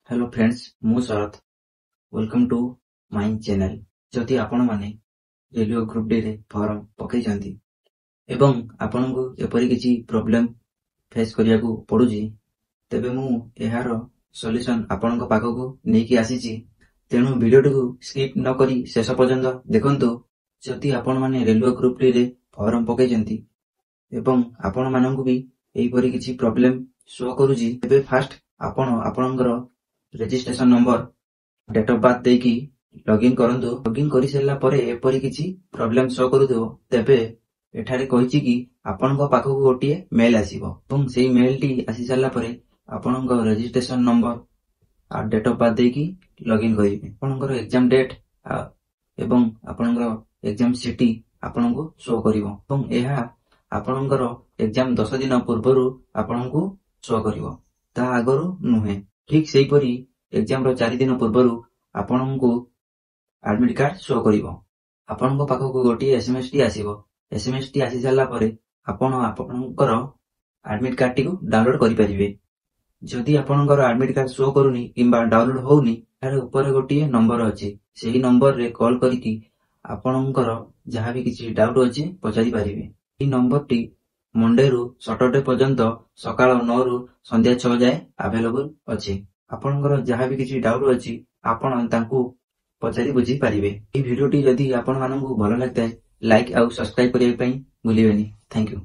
Hello friends, मु Sharad. Welcome to my channel. जदि आपण माने रेलवे ग्रुप डी रे फॉर्म पकैछंती एवं आपनको एपरि किछि प्रॉब्लम फेस करियाकू पडुजी, तेबे मु एहार सॉल्यूशन आपनको पाखकू नेकी आसीची। तेणु वीडियोटिकू स्किप न करी शेष पर्यंत देखंतु। जदि आपण माने रेलवे ग्रुप डी रे फॉर्म पकैछंती एवं आपण माननको भी एहिपरि किछि प्रॉब्लम शो करूजी, तेबे फास्ट आपण आपनकर registration number date of birth देकी लॉगिन करंतु। लॉगिन करि सेला परे एपरि किछि प्रॉब्लम शो करूथो, तेबे एठारे कहिछि कि आपनको पाखकू गोटिए मेल आसीबो ଏବଂ सेही मेल टी आसी साला परे आपनको रेजिस्ट्रेशन नंबर आ डेट ऑफ बर्थ देकी लॉगिन करिवे। आपनकर एग्जाम डेट एवं आपनकर एग्जाम सिटी आपनको शो करिवो ଏବଂ एहा आपनकर एग्जाम 10 दिन पूर्वरु आपनको शो करिवो, ता आगरु नुहे। ठीक सेही परी एग्जाम रो 4 दिन पूर्वरु आपनको एडमिट कार्ड शो करिवो। आपनको पाखकू गोटिए एसएमएस टी आसीबो। एसएमएस टी आसी साला परे आपण आपनकर एडमिट कार्ड टी को डाउनलोड करि परिबे। जदि आपनकर एडमिट कार्ड शो करूनी किंबा डाउनलोड होउनी, तारे ऊपर गोटिए नंबर अछि। सेही नंबर रे कॉल करिकि आपनकर जहा भी किछि डाउट अछि पचारि परिबे। ई नंबर टी मंडे रु सैटरडे पर्यंत सकाळ 9 रु संध्या 6 जाए अवेलेबल अछि। आपनकर जहा भी किछि डाउट अछि आपण तांकू पचारि बुझी परिबे। ई वीडियो टी जदि आपण माननकू भलो लागतै, लाइक आउ सब्सक्राइब करिया पई भूलिबेनी। Thank you.